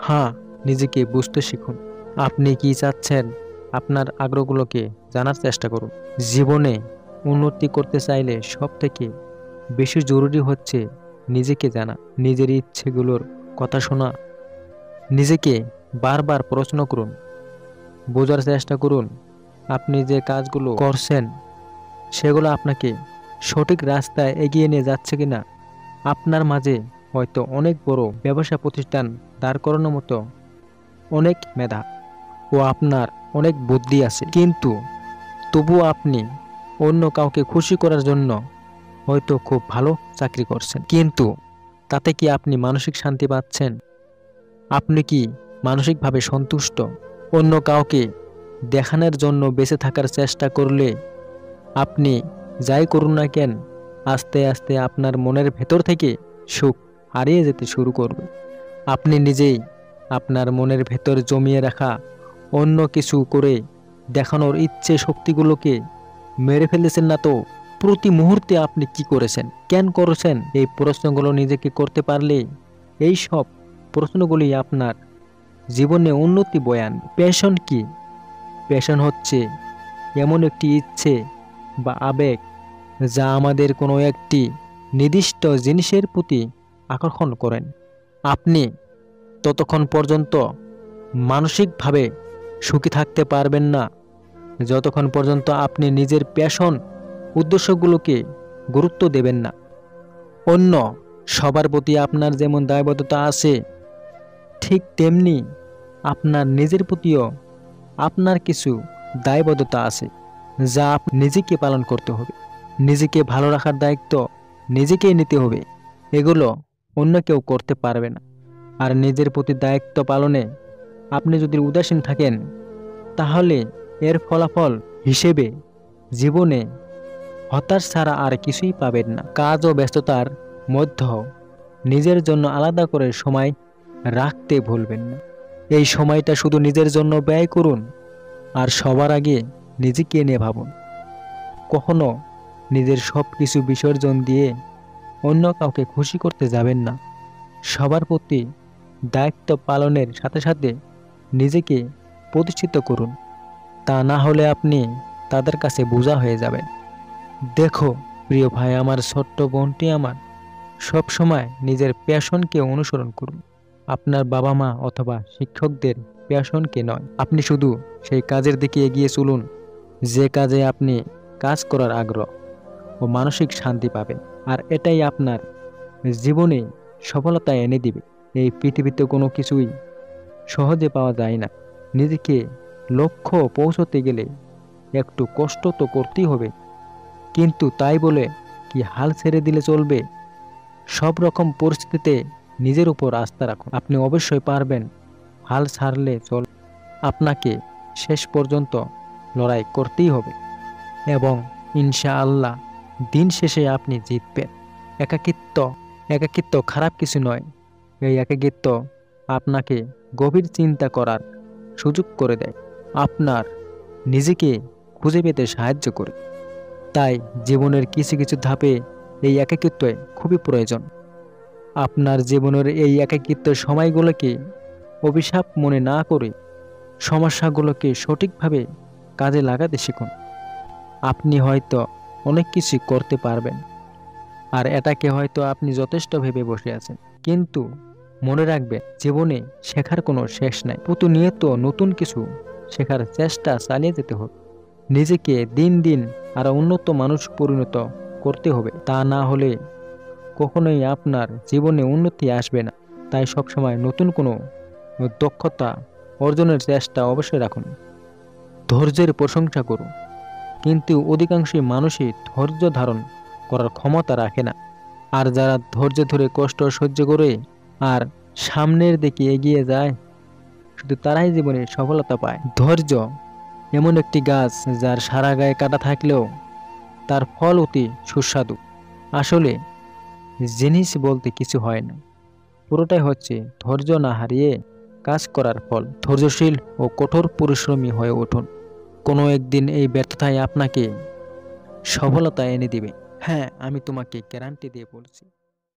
হ্যাঁ, নিজেকে বুঝতে শিখুন। আপনি কি চাচ্ছেন, আপনার আগ্রহগুলোকে জানার চেষ্টা করুন। জীবনে উন্নতি করতে চাইলে সবথেকে বেশি জরুরি হচ্ছে নিজেকে জানা, নিজের ইচ্ছেগুলোর কথা শোনা। নিজেকে বারবার প্রশ্ন করুন, বোঝার চেষ্টা করুন আপনি যে কাজগুলো করছেন সেগুলো আপনাকে সঠিক রাস্তায় এগিয়ে নিয়ে যাচ্ছে কিনা। আপনার মাঝে হয়তো অনেক বড় ব্যবসা প্রতিষ্ঠান দাঁড় করানোর মতো অনেক মেধা ও আপনার অনেক বুদ্ধি আছে, কিন্তু তবুও আপনি অন্য কাউকে খুশি করার জন্য হয়তো খুব ভালো চাকরি করছেন, কিন্তু তাতে কি আপনি মানসিক শান্তি পাচ্ছেন? আপনি কি মানসিকভাবে সন্তুষ্ট? অন্য কাউকে দেখানোর জন্য বেঁচে থাকার চেষ্টা করলে আপনি যাই করুন না কেন, আস্তে আস্তে আপনার মনের ভেতর থেকে সুখ হারিয়ে যেতে শুরু করবে। আপনি নিজেই আপনার মনের ভেতর জমিয়ে রাখা অন্য কিছু করে দেখানোর ইচ্ছে শক্তিগুলোকে মেরে ফেলেছেন না তো? প্রতি মুহূর্তে আপনি কি করেছেন, কেন করেছেন, এই প্রশ্নগুলো নিজেকে করতে পারলে এই সব প্রশ্নগুলি আপনার জীবনে উন্নতি বয়ে আনবে। প্যাশন কি? প্যাশন হচ্ছে এমন একটি ইচ্ছে বা আবেগ যা আমাদের কোনো একটি নির্দিষ্ট জিনিসের প্রতি আকর্ষণ করেন। আপনি ততক্ষণ পর্যন্ত মানসিকভাবে সুখী থাকতে পারবেন না যতক্ষণ পর্যন্ত আপনি নিজের প্যাশন উদ্দেশ্যগুলোকে গুরুত্ব দেবেন না। অন্য সবার প্রতি আপনার যেমন দায়বদ্ধতা আছে, ঠিক তেমনি আপনার নিজের প্রতিও আপনার কিছু দায়বদ্ধতা আছে যা নিজেকে পালন করতে হবে। নিজেকে ভালো রাখার দায়িত্ব নিজেকেই নিতে হবে, এগুলো অন্য কেউ করতে পারবে না। আর নিজের প্রতি দায়িত্ব পালনে আপনি যদি উদাসীন থাকেন, তাহলে এর ফলাফল হিসেবে জীবনে হতাশ ছাড়া আর কিছুই পাবেন না। কাজ ও ব্যস্ততার মধ্যেও নিজের জন্য আলাদা করে সময় রাখতে ভুলবেন না। এই সময়টা শুধু নিজের জন্য ব্যয় করুন, আর সবার আগে নিজেকে নিয়ে ভাবুন। কখনো নিজের সব কিছু বিসর্জন দিয়ে অন্য কাউকে খুশি করতে যাবেন না। সবার প্রতি দায়িত্ব পালনের সাথে সাথে নিজেকে প্রতিষ্ঠিত করুন, তা না হলে আপনি তাদের কাছে বোঝা হয়ে যাবেন। দেখো প্রিয় ভাই আমার, ছোট্ট বোনটি আমার, সব সময় নিজের প্যাশনকে অনুসরণ করুন। আপনার বাবা মা অথবা শিক্ষকদের প্যাশনকে নয়। আপনি শুধু সেই কাজের দিকে এগিয়ে চলুন যে কাজে আপনি কাজ করার আগ্রহ ও মানসিক শান্তি পাবেন, আর এটাই আপনার জীবনে সফলতা এনে দিবে। এই পৃথিবীতে কোনো কিছুই সহজে পাওয়া যায় না। নিজেকে লক্ষ্য পৌঁছতে গেলে একটু কষ্ট তো করতেই হবে, কিন্তু তাই বলে কি হাল ছেড়ে দিলে চলবে? সব রকম পরিস্থিতিতে নিজের উপর আস্থা রাখুন, আপনি অবশ্যই পারবেন। হাল ছাড়লে চল, আপনাকে শেষ পর্যন্ত লড়াই করতেই হবে, এবং ইনশাআল্লাহ দিন শেষে আপনি জিতবেন। একাকিত্ব একাকিত্ব খারাপ কিছু নয়। এই একাকিত্ব আপনাকে গভীর চিন্তা করার সুযোগ করে দেয়, আপনার নিজেকে খুঁজে পেতে সাহায্য করে। তাই জীবনের কিছু কিছু ধাপে এই একাকিত্ব খুবই প্রয়োজন। আপনার জীবনের এই একাকিত্ব সময়গুলোকে অভিশাপ মনে না করে সমস্যাগুলোকে সঠিকভাবে কাজে লাগাতে শিখুন। আপনি হয়তো অনেক কিছু করতে পারবেন, আর এটাকে হয়তো আপনি যথেষ্ট ভেবে বসে আছেন, কিন্তু মনে রাখবেন জীবনে শেখার কোনো শেষ নাই। প্রতিনিয়ত নতুন কিছু শেখার চেষ্টা চালিয়ে যেতে হবে। নিজেকে দিন দিন আরো উন্নত মানুষ পরিণত করতে হবে, তা না হলে কখনোই আপনার জীবনে উন্নতি আসবে না। তাই সবসময় নতুন কোনো দক্ষতা অর্জনের চেষ্টা অবশ্যই রাখুন। ধৈর্যের প্রশংসা করুন, কিন্তু অধিকাংশই মানুষই ধৈর্য ধারণ করার ক্ষমতা রাখে না। আর যারা ধৈর্য ধরে কষ্ট সহ্য করে আর সামনের দিকে এগিয়ে যায়, শুধু তারাই জীবনে সফলতা পায়। ধৈর্য এমন একটি গাছ যার সারা গায়ে কাটা থাকলেও তার ফল অতি সুস্বাদু। আসলে জিনিস বলতে কিছু হয় না, পুরোটাই হচ্ছে ধৈর্য না হারিয়ে কাজ করার ফল। ধৈর্যশীল ও কঠোর পরিশ্রমী হয়ে উঠুন। কোনো একদিন এই ব্যর্থতায় আপনাকে সফলতা এনে দিবে। হ্যাঁ, আমি তোমাকে গ্যারান্টি দিয়ে বলছি।